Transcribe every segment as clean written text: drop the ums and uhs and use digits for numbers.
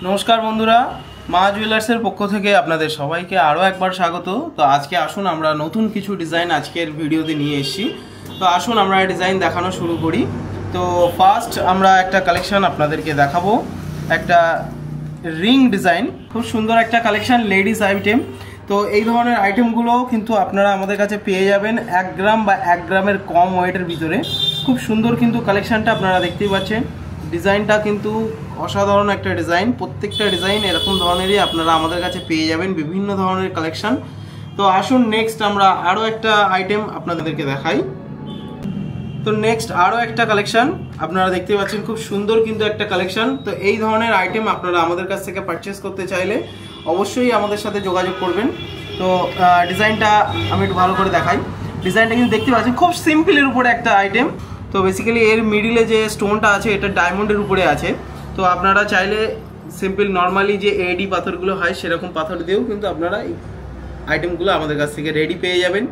নমস্কার বন্ধুরা, মা জুয়েলার্সের পক্ষ থেকে আপনাদের সবাইকে আরও একবার স্বাগত। তো আজকে আসুন আমরা নতুন কিছু ডিজাইন আজকের ভিডিওতে নিয়ে এসেছি। তো আসুন আমরা ডিজাইন দেখানো শুরু করি। তো ফার্স্ট আমরা একটা কালেকশন আপনাদেরকে দেখাবো, একটা রিং ডিজাইন, খুব সুন্দর একটা কালেকশন, লেডিস আইটেম। তো এই ধরনের আইটেমগুলো কিন্তু আপনারা আমাদের কাছে পেয়ে যাবেন 1 গ্রাম বা 1 গ্রামের কম ওয়েটের ভিতরে। খুব সুন্দর কিন্তু কালেকশনটা আপনারা দেখতেই পাচ্ছেন। ডিজাইনটা কিন্তু অসাধারণ একটা ডিজাইন, প্রত্যেকটা ডিজাইন এরকম ধরনেরই আপনারা আমাদের কাছে পেয়ে যাবেন, বিভিন্ন ধরনের কালেকশন। তো আসুন নেক্সট আমরা আরও একটা আইটেম আপনাদেরকে দেখাই। তো নেক্সট আরও একটা কালেকশন আপনারা দেখতে পাচ্ছেন, খুব সুন্দর কিন্তু একটা কালেকশন। তো এই ধরনের আইটেম আপনারা আমাদের কাছ থেকে পারচেস করতে চাইলে অবশ্যই আমাদের সাথে যোগাযোগ করবেন। তো ডিজাইনটা আমি একটু ভালো করে দেখাই। ডিজাইনটা কিন্তু দেখতে পাচ্ছেন খুব সিম্পলের উপরে একটা আইটেম। তো বেসিক্যালি এর মিডিলে যে স্টোনটা আছে এটা ডায়মন্ডের উপরে আছে। তো আপনারা চাইলে সিম্পল নর্মালি যে এডি পাথরগুলো হয় সেরকম পাথর দিয়েও কিন্তু আপনারা এই আইটেমগুলো আমাদের কাছ থেকে রেডি পেয়ে যাবেন।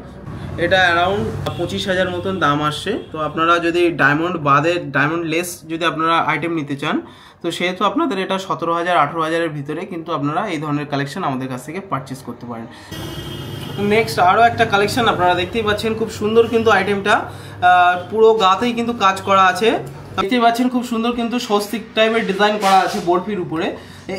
এটা অ্যারাউন্ড 25,000 মতন দাম আসছে। তো আপনারা যদি ডায়মন্ড বাদে ডায়মন্ড লেস যদি আপনারা আইটেম নিতে চান, তো সেহেতু আপনাদের এটা 17,000 18,000-এর ভিতরে কিন্তু আপনারা এই ধরনের কালেকশন আমাদের কাছ থেকে পারচেস করতে পারেন। নেক্সট আরও একটা কালেকশন আপনারা দেখতেই পাচ্ছেন, খুব সুন্দর কিন্তু আইটেমটা, পুরো গাতেই কিন্তু কাজ করা আছে। দেখতেই পাচ্ছেন খুব সুন্দর কিন্তু স্বস্তিক টাইপের ডিজাইন করা আছে বরফির উপরে।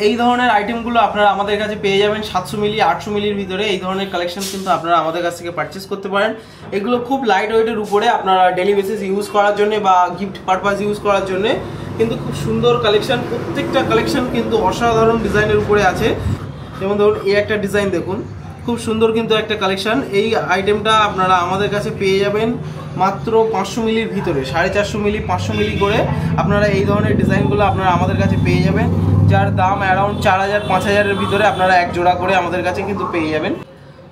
এই ধরনের আইটেমগুলো আপনারা আমাদের কাছে পেয়ে যাবেন 700 মিলি 800 মিলির ভিতরে। এই ধরনের কালেকশন কিন্তু আপনারা আমাদের কাছ থেকে পারচেস করতে পারেন। এগুলো খুব লাইট ওয়েটের উপরে, আপনারা ডেলি বেসিস ইউজ করার জন্য বা গিফট পারপাস ইউজ করার জন্য কিন্তু খুব সুন্দর কালেকশন। প্রত্যেকটা কালেকশন কিন্তু অসাধারণ ডিজাইনের উপরে আছে। যেমন ধরুন এই একটা ডিজাইন দেখুন, খুব সুন্দর কিন্তু একটা কালেকশন। এই আইটেমটা আপনারা আমাদের কাছে পেয়ে যাবেন মাত্র 500 মিলির ভিতরে, 450 মিলি 500 মিলি করে আপনারা এই ধরনের ডিজাইনগুলো আপনারা আমাদের কাছে পেয়ে যাবেন, যার দাম অ্যারাউন্ড 4,000 5,000-এর ভিতরে আপনারা এক জোড়া করে আমাদের কাছে কিন্তু পেয়ে যাবেন।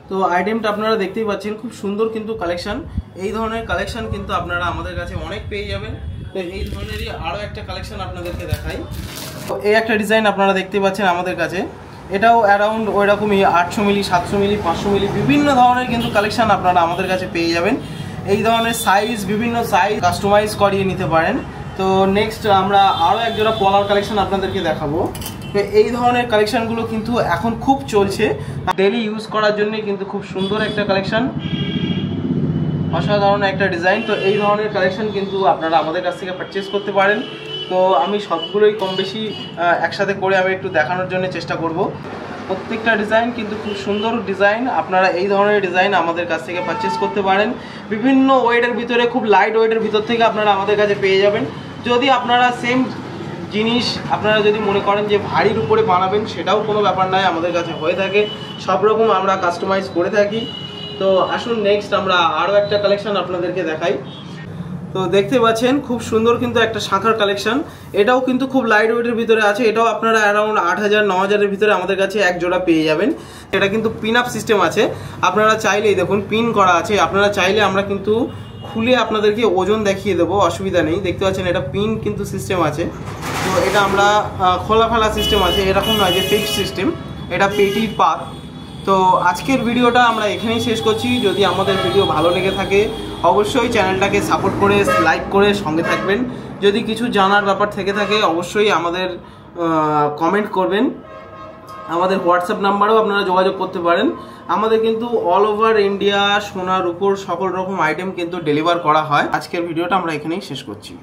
তো আইটেমটা আপনারা দেখতেই পাচ্ছেন খুব সুন্দর কিন্তু কালেকশন। এই ধরনের কালেকশন কিন্তু আপনারা আমাদের কাছে অনেক পেয়ে যাবেন। তো এই ধরনেরই আরও একটা কালেকশন আপনাদেরকে দেখাই। তো এই একটা ডিজাইন আপনারা দেখতে পাচ্ছেন আমাদের কাছে, এটাও অ্যারাউন্ড ওই রকমই 800 মিলি 700 মিলি 500 মিলি বিভিন্ন ধরনের কিন্তু কালেকশন আপনারা আমাদের কাছে পেয়ে যাবেন। এই ধরনের সাইজ, বিভিন্ন সাইজ কাস্টমাইজ করিয়ে নিতে পারেন। তো নেক্সট আমরা আরও এক জোড়া পলার কালেকশন আপনাদেরকে দেখাবো। তো এই ধরনের কালেকশনগুলো কিন্তু এখন খুব চলছে, ডেলি ইউজ করার জন্য কিন্তু খুব সুন্দর একটা কালেকশন, অসাধারণ একটা ডিজাইন। তো এই ধরনের কালেকশন কিন্তু আপনারা আমাদের কাছ থেকে পারচেস করতে পারেন। তো আমি সবগুলোই কম বেশি একসাথে করে আমি একটু দেখানোর জন্য চেষ্টা করব। প্রত্যেকটা ডিজাইন কিন্তু খুব সুন্দর ডিজাইন, আপনারা এই ধরনের ডিজাইন আমাদের কাছ থেকে পারচেস করতে পারেন। বিভিন্ন ওয়েটের ভিতরে, খুব লাইট ওয়েটের ভিতর থেকে আপনারা আমাদের কাছে পেয়ে যাবেন। যদি আপনারা সেম জিনিস আপনারা যদি মনে করেন যে ভারীর উপরে বানাবেন, সেটাও কোনো ব্যাপার নয়, আমাদের কাছে হয়ে থাকে, সব রকম আমরা কাস্টমাইজ করে থাকি। তো আসুন নেক্সট আমরা আরও একটা কালেকশন আপনাদেরকে দেখাই। তো দেখতে পাচ্ছেন খুব সুন্দর কিন্তু একটা শাঁখার কালেকশন, এটাও কিন্তু খুব লাইট ওয়েটের ভিতরে আছে। এটাও আপনারা অ্যারাউন্ড 8,000 9,000-এর ভিতরে আমাদের কাছে এক জোড়া পেয়ে যাবেন। এটা কিন্তু পিন আপ সিস্টেম আছে, আপনারা চাইলেই দেখুন পিন করা আছে, আপনারা চাইলে আমরা কিন্তু খুলে আপনাদেরকে ওজন দেখিয়ে দেবো, অসুবিধা নেই। দেখতে পাচ্ছেন এটা পিন কিন্তু সিস্টেম আছে। তো এটা আমরা খোলা ফেলা সিস্টেম আছে, এরকম নয় যে ফিক্সড সিস্টেম, এটা পেটির পাত। তো আজকের ভিডিওটা আমরা এখানেই শেষ করছি। যদি আমাদের ভিডিও ভালো লেগে থাকে অবশ্যই চ্যানেলটাকে সাপোর্ট করে লাইক করে সঙ্গে থাকবেন। যদি কিছু জানার ব্যাপার থেকে থাকে অবশ্যই আমাদের কমেন্ট করবেন। আমাদের হোয়াটসঅ্যাপ নাম্বারেও আপনারা যোগাযোগ করতে পারেন। আমাদের কিন্তু অল ওভার ইন্ডিয়া সোনার উপর সকল রকম আইটেম কিন্তু ডেলিভার করা হয়। আজকের ভিডিওটা আমরা এখানেই শেষ করছি।